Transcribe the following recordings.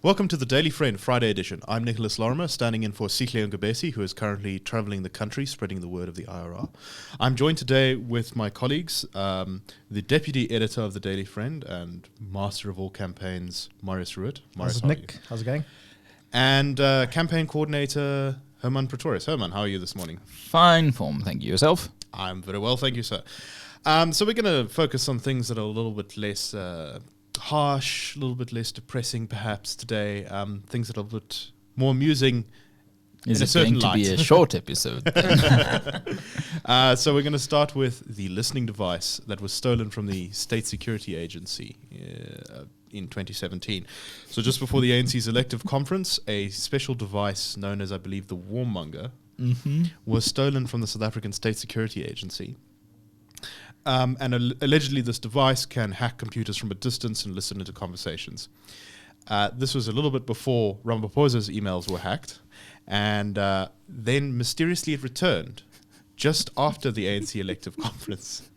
Welcome to the Daily Friend Friday edition. I'm Nicholas Lorimer, standing in for Sihle Ngubesi, who is currently travelling the country, spreading the word of the IRR. I'm joined today with my colleagues, the Deputy Editor of the Daily Friend and Master of all campaigns, Marius Ruud. How's it, Nick? How's it going? And Campaign Coordinator, Herman Pretorius. Herman, how are you this morning? Fine form, thank you. Yourself? I'm very well, thank you, sir. So we're going to focus on things that are a little bit less harsh, a little bit less depressing perhaps today, things that are a bit more amusing. Is it going to be a short episode? So we're going to start with the listening device that was stolen from the State Security Agency in 2017. So just before the ANC's elective conference, a special device known as, I believe, the Warmonger was stolen from the South African State Security Agency. And allegedly this device can hack computers from a distance and listen into conversations. This was a little bit before Ramaphosa's emails were hacked, and then mysteriously it returned just after the ANC elective conference,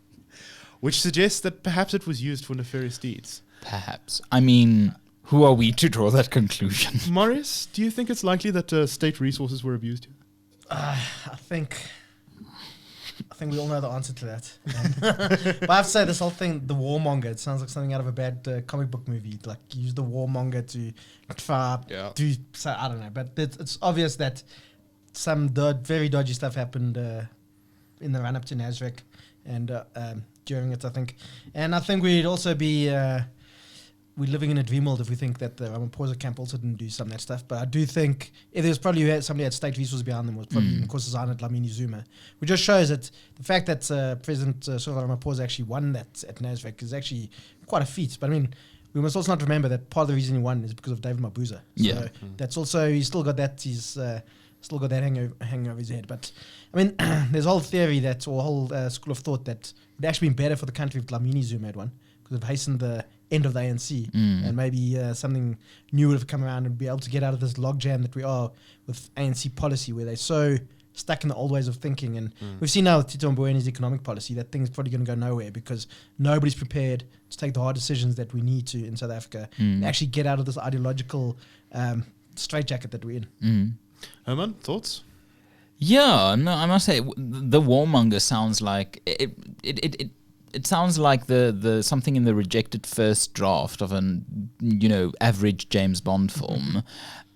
which suggests that perhaps it was used for nefarious deeds. Perhaps. I mean, who are we to draw that conclusion? Marius, do you think it's likely that state resources were abused? I think we all know the answer to that. But I have to say, this whole thing, the Warmonger, it sounds like something out of a bad comic book movie. Like, use the Warmonger to do, so I don't know. But it's obvious that some very dodgy stuff happened in the run-up to Nasrec and during it, I think. And I think we'd also be... we're living in a dream world if we think that the Ramaphosa camp also didn't do some of that stuff. But I do think if there's probably somebody had state resources behind them was probably Nkosazana Dlamini Zuma, which just shows that the fact that President Cyril Ramaphosa actually won that at Nasrec is actually quite a feat. But I mean, we must also not remember that part of the reason he won is because of David Mabuza. So that's also, he's still got that, still got that hanging over his head. But I mean, there's a whole theory that, or a whole school of thought that it would actually been better for the country if Dlamini Zuma had won, because it hastened the end of the ANC, and maybe something new would have come around and be able to get out of this logjam that we are with ANC policy, where they're so stuck in the old ways of thinking. And we've seen now with Tito Mbowene's economic policy that thing's probably going to go nowhere because nobody's prepared to take the hard decisions that we need to in South Africa and actually get out of this ideological straitjacket that we're in. Herman, thoughts? Yeah, no, I must say, the Warmonger sounds like... It sounds like the something in the rejected first draft of an average James Bond film,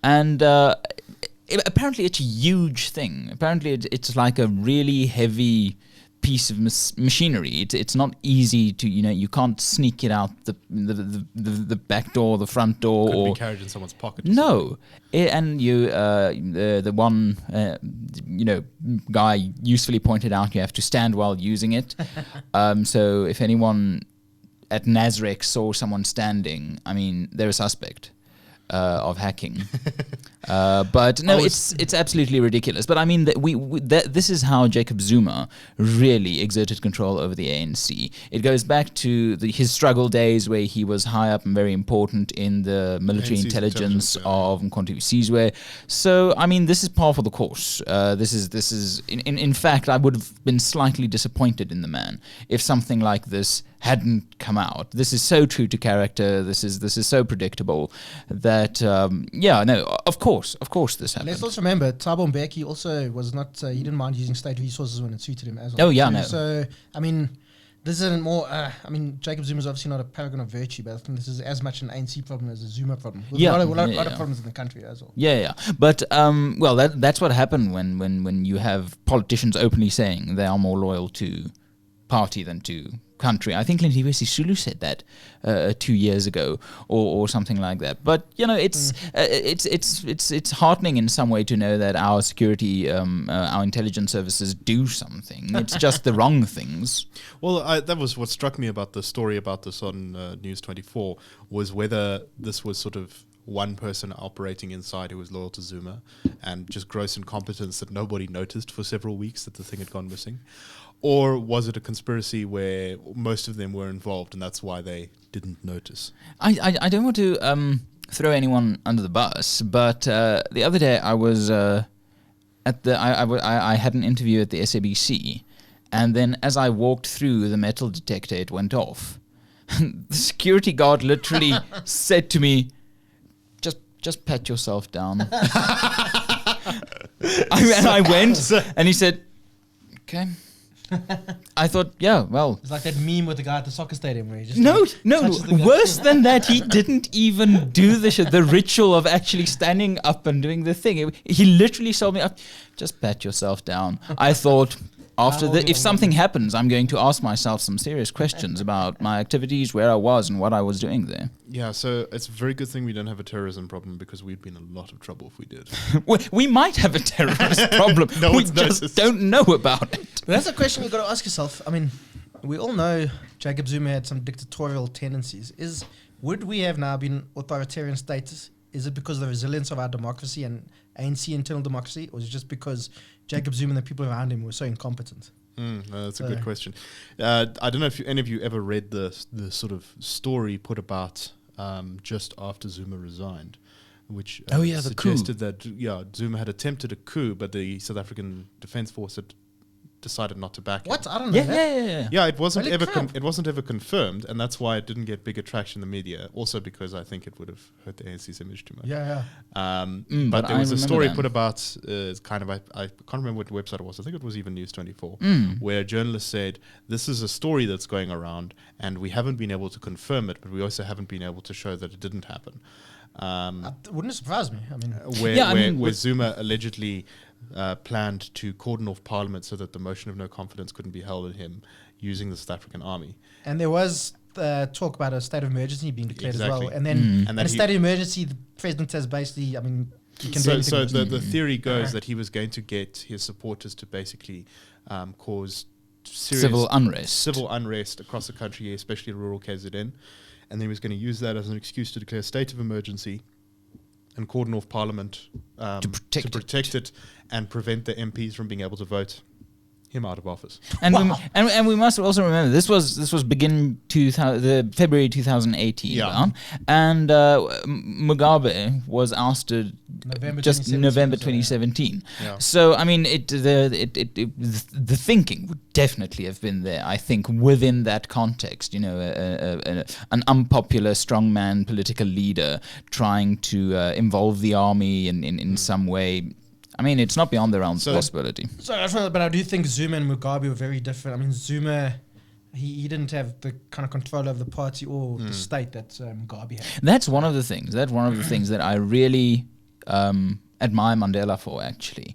and apparently it's a huge thing. Apparently it's like a really heavy piece of machinery. It's not easy to you can't sneak it out the back door, the front door, Couldn't or be carried in someone's pocket. No, and you the one guy usefully pointed out you have to stand while using it. So if anyone at Nasrec saw someone standing, I mean, they're a suspect of hacking. But no, it's absolutely ridiculous. But I mean, this is how Jacob Zuma really exerted control over the ANC. It goes back to his struggle days where he was high up and very important in the military intelligence of Mkhonto Sizwe. So I mean, this is par for the course. This is in fact, I would have been slightly disappointed in the man if something like this hadn't come out. This is so true to character. This is so predictable that of course this happened. Let's also remember Thabo Mbeki also was not. He didn't mind using state resources when it suited him as well. Oh yeah, no. So I mean, this isn't more. I mean, Jacob Zuma is obviously not a paragon of virtue, but I think this is as much an ANC problem as a Zuma problem. With a lot of problems in the country as well. Yeah. But that's what happened when you have politicians openly saying they are more loyal to party than to country. I think Lindiwe Sisulu said that 2 years ago, or something like that. But it's heartening in some way to know that our security, our intelligence services do something. It's just the wrong things. Well, that was what struck me about the story about this on News 24, was whether this was sort of one person operating inside who was loyal to Zuma and just gross incompetence that nobody noticed for several weeks that the thing had gone missing. Or was it a conspiracy where most of them were involved and that's why they didn't notice? I don't want to throw anyone under the bus, but the other day I was I had an interview at the SABC, And then as I walked through the metal detector, it went off. The security guard literally said to me, just pat yourself down. And I went, and he said, okay. I thought, yeah, well. It's like that meme with the guy at the soccer stadium where he just No, touches the guy. worse than that, he didn't even do the ritual of actually standing up and doing the thing. He literally told me, just pat yourself down. I thought, if something happens, I'm going to ask myself some serious questions about my activities, where I was, and what I was doing there. Yeah, so it's a very good thing we don't have a terrorism problem, because we'd be in a lot of trouble if we did. We might have a terrorist problem. No We one's just noticed. don't know about it. But that's a question you've got to ask yourself. I mean, we all know Jacob Zuma had some dictatorial tendencies. Would we have now been authoritarian status? Is it because of the resilience of our democracy and ANC internal democracy, or is it just because Jacob Zuma and the people around him were so incompetent? That's a good question. I don't know if any of you ever read the sort of story put about just after Zuma resigned, which the suggested that Zuma had attempted a coup, but the South African Defence Force had decided not to back him. What? I don't know. that. Yeah, it wasn't Holy ever crap. it wasn't ever confirmed, and that's why it didn't get big attraction in the media. Also because I think it would have hurt the ANC's image too much. Yeah. But there I was a remember story that. put about I can't remember what website it was. I think it was even News 24, where a journalist said, "This is a story that's going around, and we haven't been able to confirm it, but we also haven't been able to show that it didn't happen." Wouldn't surprise me. I mean, Where Zuma allegedly planned to cordon off Parliament so that the motion of no confidence couldn't be held on him using the South African army. and there was talk about a state of emergency being declared as Exactly. well. And then And in that a state of emergency, the president says basically, I mean, you can do So anything. the theory goes that he was going to get his supporters to basically cause serious Civil unrest across the country, especially in rural KZN, and then he was going to use that as an excuse to declare a state of emergency and cordon off Parliament To protect it and prevent the MPs from being able to vote him out of office. And we must also remember this was begin the February 2018, Yeah. and Mugabe was ousted November just 2017, November so, 2017. Yeah. So I mean, the thinking would definitely have been there. I think within that context, an unpopular strongman political leader trying to involve the army in some way. I mean, it's not beyond the realms of possibility. But I do think Zuma and Mugabe were very different. I mean, Zuma, he didn't have the kind of control over the party or the state that Mugabe had. That's one of the things. That's one of the things that I really admire Mandela for, actually.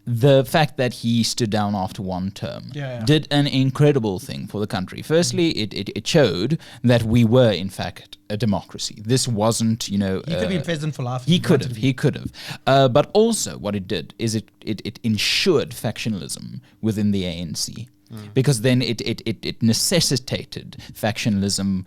The fact that he stood down after one term did an incredible thing for the country. Firstly, it showed that we were, in fact, a democracy. This wasn't, He could have been president for life. if He could wanted have. to He could have. But also, what it did is it ensured factionalism within the ANC. Because then it necessitated factionalism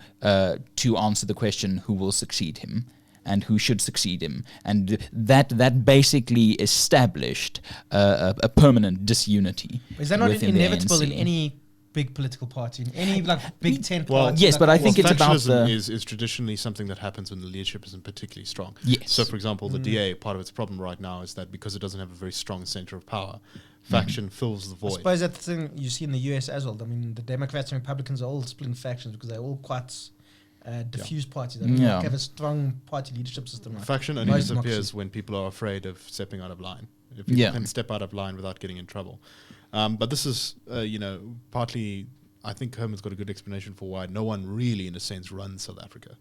to answer the question, who will succeed him and who should succeed him, and that basically established a permanent disunity. Is that not within the inevitable in ANC. any big political party, in any big tent Well, party? yes, but I think it's about factionalism the... is traditionally something that happens when the leadership isn't particularly strong. Yes. So, for example, the DA, part of its problem right now is that because it doesn't have a very strong center of power, faction fills the I void. suppose that's the thing you see in the US as well. I mean, the Democrats and Republicans are all split in factions because they're all quite diffuse parties. They don't have a strong party leadership system. Like Faction only most disappears democracies. when people are afraid of stepping out of line. If people can step out of line without getting in trouble. But this is, partly, I think Herman's got a good explanation for why no one really, in a sense, runs South Africa.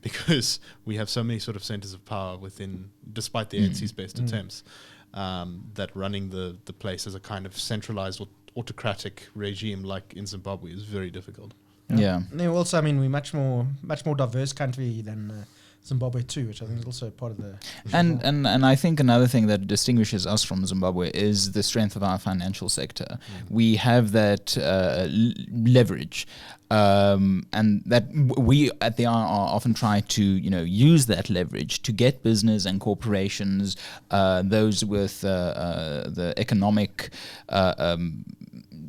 Because we have so many sort of centers of power within, despite the ANC's best attempts, that running the place as a kind of centralized autocratic regime like in Zimbabwe is very difficult. Yeah. And then also, I mean, we're much more diverse country than Zimbabwe too, which I think is also part of the. And I think another thing that distinguishes us from Zimbabwe is the strength of our financial sector. We have that leverage, and that we at the IR often try to use that leverage to get business and corporations, those with the economic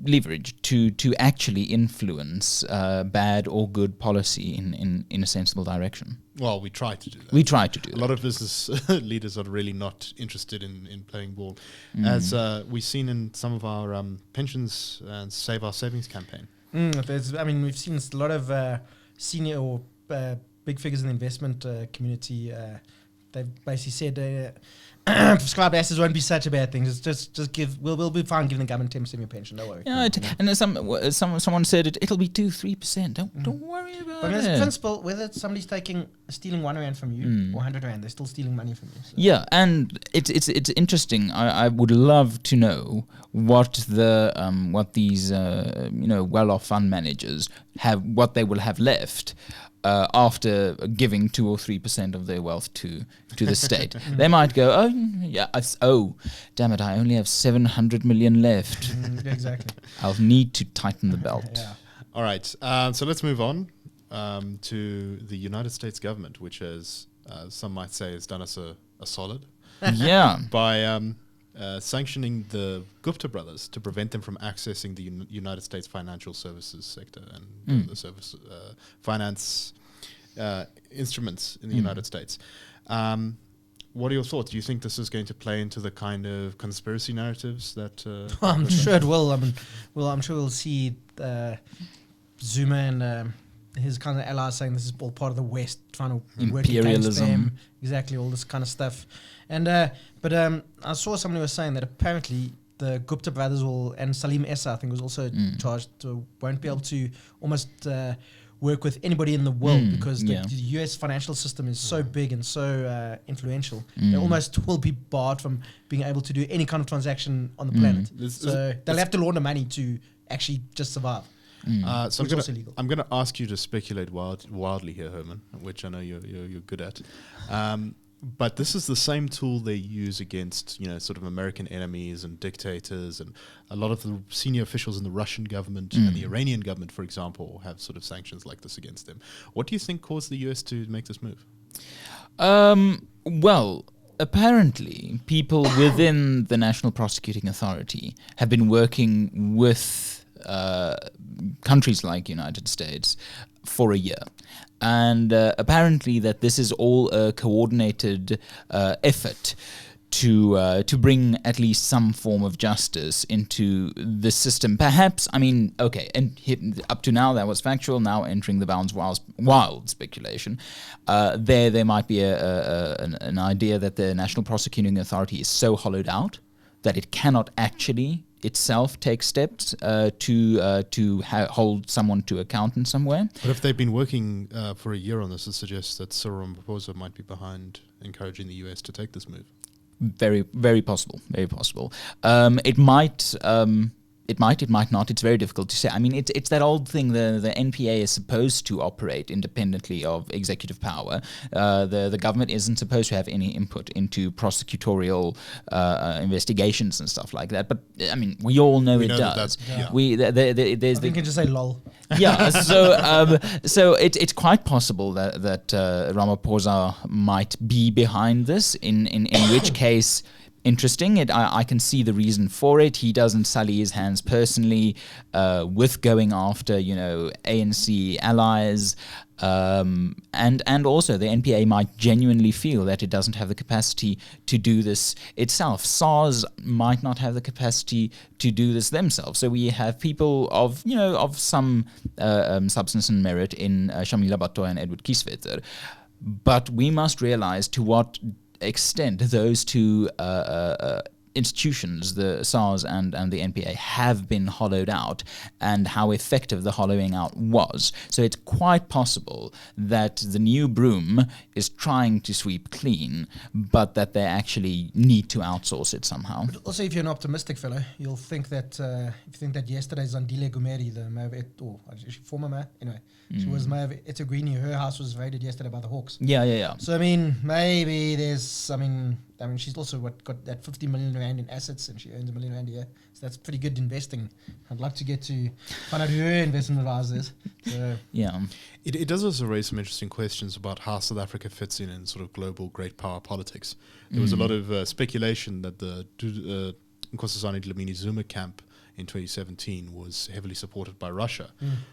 leverage to actually influence bad or good policy in a sensible direction. Well, we try to do that. We try to do A lot of business leaders are really not interested in playing ball, as we've seen in some of our pensions and Save Our Savings campaign. We've seen a lot of senior or big figures in the investment community. They've basically said prescribed assets won't be such a bad thing. Just give. We'll be fine giving the government 10% of your pension. Don't worry. Yeah, and someone said it'll be 2-3%. Don't worry about But it. as a principle, whether somebody's stealing £1 from you or £100, they're still stealing money from you. So. Yeah, and it's interesting. I would love to know what these well-off fund managers what they will have left after giving 2 or 3% of their wealth to the state. They might go, damn it, I only have 700 million left. Exactly. I'll need to tighten the belt. Yeah. All right, so let's move on to the United States government, which has, some might say, has done us a solid. Yeah. By sanctioning the Gupta brothers to prevent them from accessing the United States financial services sector and the service finance instruments in the United States. What are your thoughts? Do you think this is going to play into the kind of conspiracy narratives that? I'm sure it will. I'm sure we'll see Zuma and his kind of allies saying this is all part of the West trying to work against them. Exactly, all this kind of stuff. And but I saw somebody was saying that apparently the Gupta brothers and Salim Essa, I think, was also charged won't be able to almost work with anybody in the world because the US financial system is so big and so influential. They almost will be barred from being able to do any kind of transaction on the planet. So they'll have to launder money to actually just survive. So I'm going to ask you to speculate wildly here, Herman, which I know you're good at. But this is the same tool they use against, sort of American enemies and dictators, and a lot of the senior officials in the Russian government and the Iranian government, for example, have sort of sanctions like this against them. What do you think caused the US to make this move? Well, apparently, people within the National Prosecuting Authority have been working with countries like United States for a year. And apparently that this is all a coordinated effort to bring at least some form of justice into the system. Perhaps, and up to now that was factual, now entering the bounds wild speculation. There might be an idea that the National Prosecuting Authority is so hollowed out that it cannot actually itself take steps to hold someone to account in some way. But if they've been working for a year on this, it suggests that Cyril Ramaphosa might be behind encouraging the US to take this move. Very, very possible. Very possible. It might. It might not. It's very difficult to say. It's that old thing. The NPA is supposed to operate independently of executive power. The government isn't supposed to have any input into prosecutorial investigations and stuff like that. But we all know it does. There's. You can just say lol. Yeah. So it's quite possible that Ramaphosa might be behind this. In which case. Interesting. I can see the reason for it. He doesn't sully his hands personally with going after, ANC allies. And also the NPA might genuinely feel that it doesn't have the capacity to do this itself. SARS might not have the capacity to do this themselves. So we have people of some substance and merit in Shamila Batoya and Edward Kieswetter. But we must realize to what extent those two institutions, the SARS and the NPA, have been hollowed out, and how effective the hollowing out was. So it's quite possible that the new broom is trying to sweep clean, but that they actually need to outsource it somehow. But also, if you're an optimistic fellow, you'll think that yesterday Zandile Gumeri, the mayor of former mayor, anyway, she was mayor of Etegrini. Her house was raided yesterday by the Hawks. Yeah. So maybe there's, she's also got that 50 million rand in assets, and she earns R1 million a year. So that's pretty good investing. I'd like to get to find out who her investment advisor is. So. Yeah. It does also raise some interesting questions about how South Africa fits in sort of global great power politics. There was a lot of speculation that the Nkosazana Dlamini Zuma camp in 2017 was heavily supported by Russia.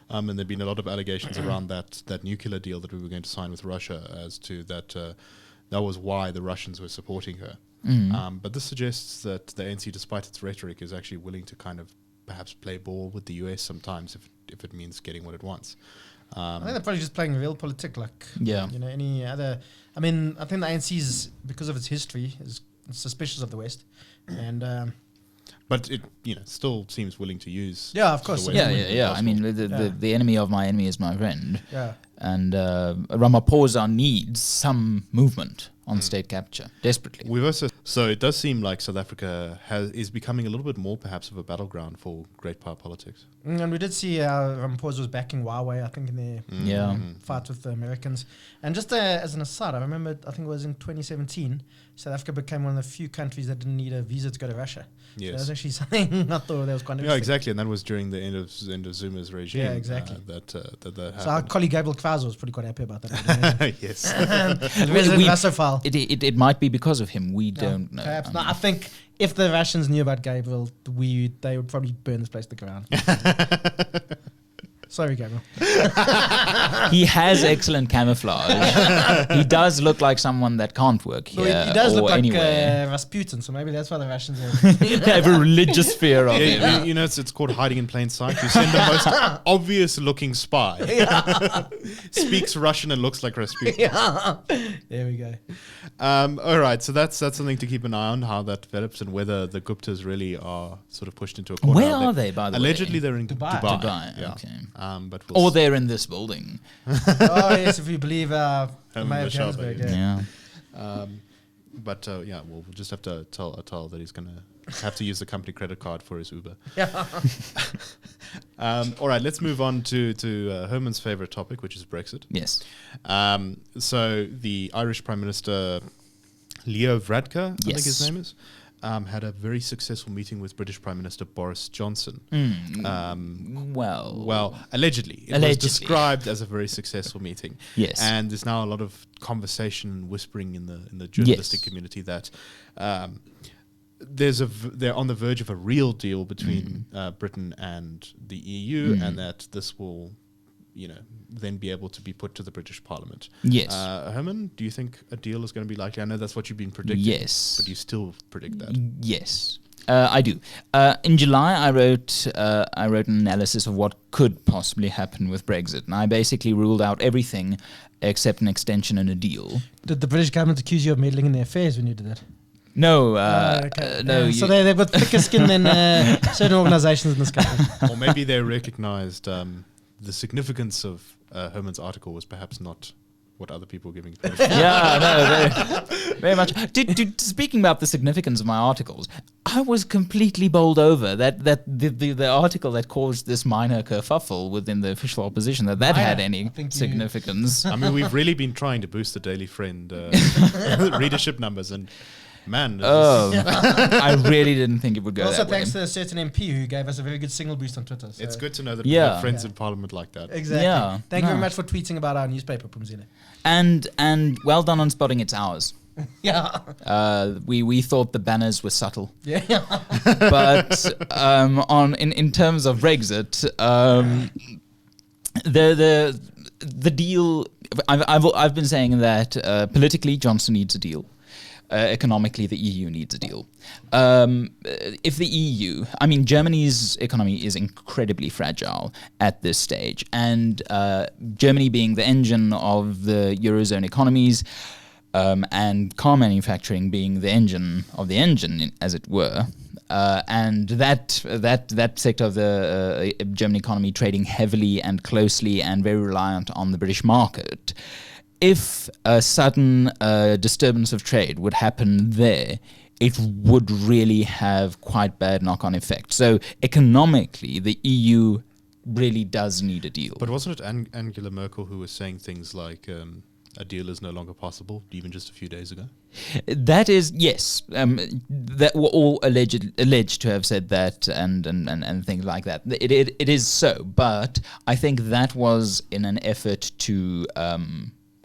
And there'd been a lot of allegations around that nuclear deal that we were going to sign with Russia as to that that was why the Russians were supporting her. But this suggests that the ANC, despite its rhetoric, is actually willing to kind of perhaps play ball with the US sometimes if it means getting what it wants. I think they're probably just playing realpolitik, like Yeah. any other. I mean, I think the ANC is, because of its history, is suspicious of the West, and but it still seems willing to use. yeah, of course. the West Yeah, when yeah, yeah. I possible. mean, the enemy of my enemy is my friend. Yeah. And Ramaphosa needs some movement on state capture, desperately. We've also, so it does seem like South Africa is becoming a little bit more perhaps of a battleground for great power politics. And we did see Ramaphosa was backing Huawei, I think, in their Yeah. fight with the Americans. And just as an aside, I remember, I think it was in 2017, South Africa became one of the few countries that didn't need a visa to go to Russia. So that was Yes. actually something I thought that was quite Yeah, interesting. exactly, and that was during the end of Zuma's regime. Yeah, exactly. That So our happened. colleague Gabriel Kvauser was pretty quite happy about that. Yes. The resident We- Russophile. It might be because of him. We don't know. Perhaps I not. mean, I think if the Russians knew about Gabriel, they would probably burn this place to the ground. Sorry, Gabriel. he has excellent camouflage. He does look like someone that can't work here Well, he does or look like anywhere. Rasputin, so maybe that's why the Russians are. They have a religious fear of him. Yeah, it's called hiding in plain sight. You send the most obvious looking spy. Speaks Russian and looks like Rasputin. Yeah. There we go. All right, so that's something to keep an eye on, how that develops and whether the Guptas really are sort of pushed into a corner. Where are they, by the way? Allegedly, they're in Dubai. Dubai. Dubai, Yeah. okay. But we'll Or they're in this building. Oh, yes, if we believe the Herman Mayor of Mashaba, Johannesburg. Yeah. But we'll just have to tell Atal that he's going to have to use the company credit card for his Uber. Yeah. All right, let's move on to Herman's favorite topic, which is Brexit. Yes. So the Irish Prime Minister Leo Varadkar, I think his Yes. name is, had a very successful meeting with British Prime Minister Boris Johnson. Well, allegedly. It was Allegedly. described as a very successful meeting. Yes. And there's now a lot of conversation and whispering in the journalistic Yes. community that they're on the verge of a real deal between Britain and the EU, and that this will, then be able to be put to the British Parliament. Yes. Herman, do you think a deal is going to be likely? I know that's what you've been predicting. Yes. But you still predict that. Yes, I do. In July, I wrote an analysis of what could possibly happen with Brexit, and I basically ruled out everything except an extension and a deal. Did the British government accuse you of meddling in their affairs when you did that? No, Okay. no. So they've got thicker skin than certain organizations in this country. Or maybe they recognized the significance of Herman's article was perhaps not what other people were giving credit for. Yeah, no, very much. Speaking about the significance of my articles, I was completely bowled over that the article that caused this minor kerfuffle within the official opposition that Minor? had I any think you- significance. I mean, we've really been trying to boost the Daily Friend readership numbers, and man, this I really didn't think it would go Also, that way. thanks to a certain MP who gave us a very good signal boost on Twitter. So it's good to know that we Yeah. have friends in Parliament like that. Exactly. Yeah, Thank you very no. much for tweeting about our newspaper, Pumzile. And well done on spotting its hours. Yeah. We thought the banners were subtle, Yeah. but in terms of Brexit, the deal. I've been saying that politically Johnson needs a deal. Economically, the EU needs a deal. If the EU, I mean, Germany's economy is incredibly fragile at this stage, and Germany being the engine of the Eurozone economies, and car manufacturing being the engine of the engine, as it were, and that sector of the German economy trading heavily and closely and very reliant on the British market. If a sudden disturbance of trade would happen there, it would really have quite bad knock-on effects. So economically, the EU really does need a deal. But wasn't it Angela Merkel who was saying things like a deal is no longer possible, even just a few days ago? That is, yes. That were all alleged to have said that and things like that. It is so, but I think that was in an effort to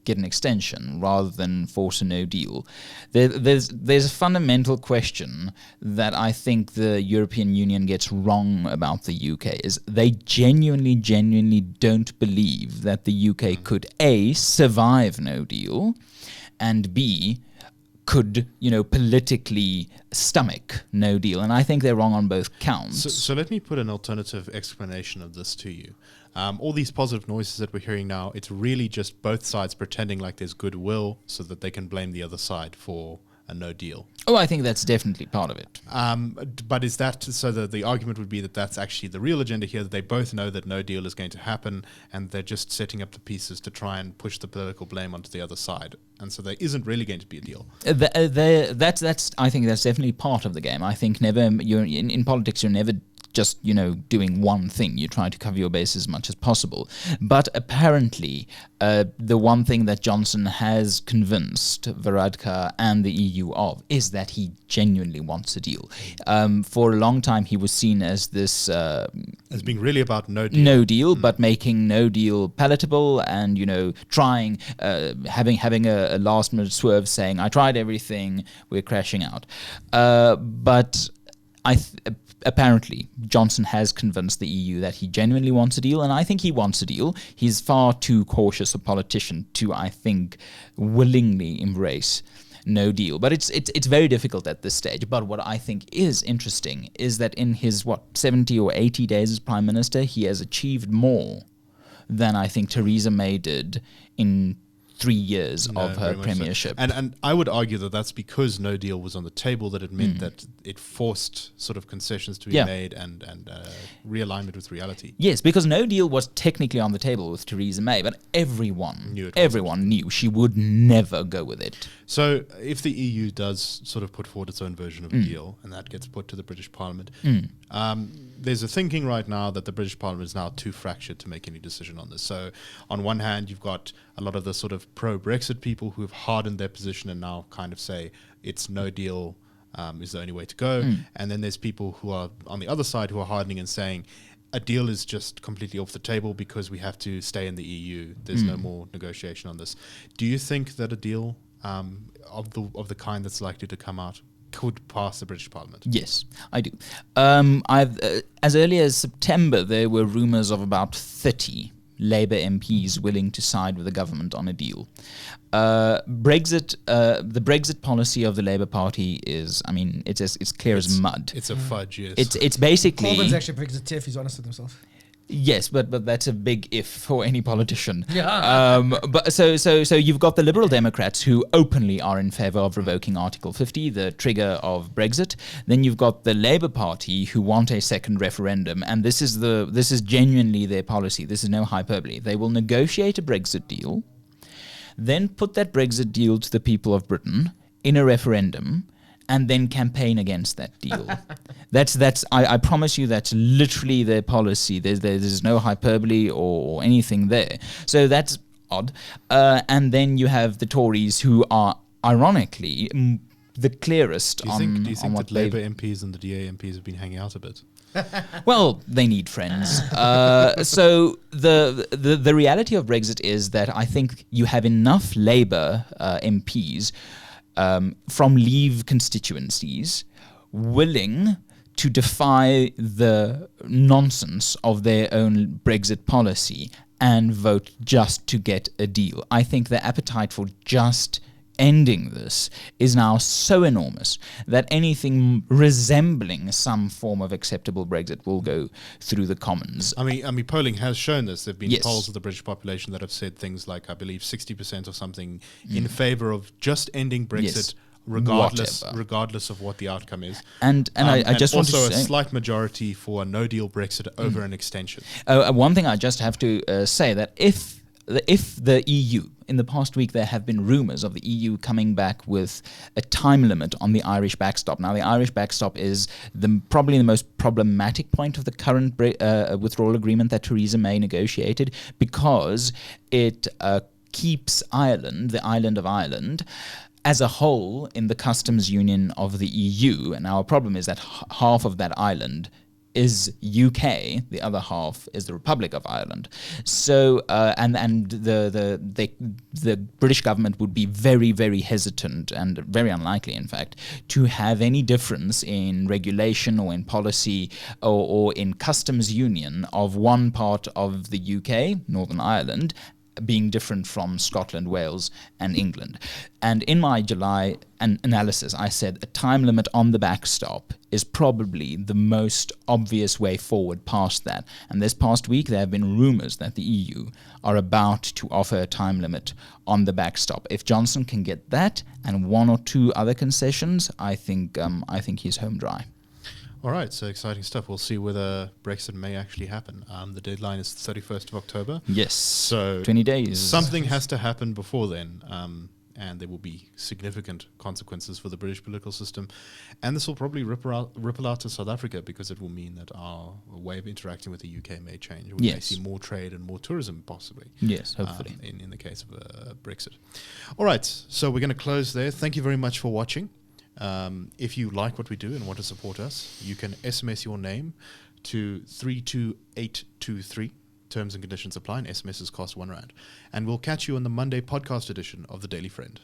get an extension rather than force a no deal. There's a fundamental question that I think the European Union gets wrong about the UK, is they genuinely don't believe that the UK could A, survive no deal, and B, could, politically stomach no deal. And I think they're wrong on both counts. So let me put an alternative explanation of this to you. All these positive noises that we're hearing now, it's really just both sides pretending like there's goodwill so that they can blame the other side for a no deal. Oh, I think that's definitely part of it. But is that, so the argument would be that that's actually the real agenda here, that they both know that no deal is going to happen and they're just setting up the pieces to try and push the political blame onto the other side. And so there isn't really going to be a deal. That's I think that's definitely part of the game. I think in politics you're never just doing one thing. You try to cover your base as much as possible. But apparently, the one thing that Johnson has convinced Varadkar and the EU of is that he genuinely wants a deal. For a long time, he was seen as this as being really about no deal, but making no deal palatable, and trying having a last minute swerve, saying, "I tried everything, we're crashing out." But apparently, Johnson has convinced the EU that he genuinely wants a deal, and I think he wants a deal. He's far too cautious a politician to, I think, willingly embrace no deal. But it's very difficult at this stage. But what I think is interesting is that in his, 70 or 80 days as Prime Minister, he has achieved more than I think Theresa May did in 3 years of her premiership. So. And I would argue that that's because no deal was on the table, that it meant that it forced sort of concessions to be made and realignment with reality. Yes, because no deal was technically on the table with Theresa May, but everyone knew she would never go with it. So if the EU does sort of put forward its own version of a deal, and that gets put to the British Parliament, there's a thinking right now that the British Parliament is now too fractured to make any decision on this. So on one hand, you've got a lot of the sort of pro-Brexit people who have hardened their position and now kind of say it's no deal is the only way to go. And then there's people who are on the other side who are hardening and saying a deal is just completely off the table because we have to stay in the EU. There's no more negotiation on this. Do you think that a deal of the kind that's likely to come out could pass the British Parliament? Yes, I do. As early as September, there were rumours of about 30 Labour MPs willing to side with the government on a deal. Brexit, the Brexit policy of the Labour Party is, it's clear as mud. It's a fudge, yes. It's basically... Corbyn's actually Brexiteer if he's honest with himself. Yes, but that's a big if for any politician. Yeah. But so you've got the Liberal Democrats who openly are in favour of revoking Article 50, the trigger of Brexit. Then you've got the Labour Party who want a second referendum, and this is genuinely their policy. This is no hyperbole. They will negotiate a Brexit deal, then put that Brexit deal to the people of Britain in a referendum, and then campaign against that deal. I promise you that's literally their policy. There's no hyperbole or anything there. So that's odd. And then you have the Tories who are ironically the clearest on what they... Do you think that Labour MPs and the DA MPs have been hanging out a bit? Well, they need friends. So the reality of Brexit is that I think you have enough Labour MPs from Leave constituencies willing to defy the nonsense of their own Brexit policy and vote just to get a deal. I think the appetite for just ending this is now so enormous that anything resembling some form of acceptable Brexit will go through the Commons. I mean, polling has shown this. There have been polls of the British population that have said things like, I believe, 60% or something in favour of just ending Brexit, regardless of what the outcome is. And I just want to say... also a slight majority for a no-deal Brexit over an extension. One thing I just have to say, that if the EU, in the past week there have been rumours of the EU coming back with a time limit on the Irish backstop. Now the Irish backstop is probably the most problematic point of the current withdrawal agreement that Theresa May negotiated, because it keeps Ireland, the island of Ireland, as a whole in the customs union of the EU. And our problem is that half of that island is UK, the other half is the Republic of Ireland. So, and the British government would be very, very hesitant and very unlikely, in fact, to have any difference in regulation or in policy or in customs union of one part of the UK, Northern Ireland, being different from Scotland, Wales, and England. And in my July analysis, I said a time limit on the backstop is probably the most obvious way forward past that. And this past week, there have been rumours that the EU are about to offer a time limit on the backstop. If Johnson can get that and one or two other concessions, I think he's home dry. All right, so exciting stuff. We'll see whether Brexit may actually happen. The deadline is 31st of October. Yes, so 20 days. Something has to happen before then, and there will be significant consequences for the British political system. And this will probably ripple out to South Africa, because it will mean that our way of interacting with the UK may change. We may see more trade and more tourism, possibly. Yes, hopefully. In the case of Brexit. All right, so we're going to close there. Thank you very much for watching. If you like what we do and want to support us, you can SMS your name to 32823. Terms and conditions apply, and SMSs cost R1. And we'll catch you on the Monday podcast edition of The Daily Friend.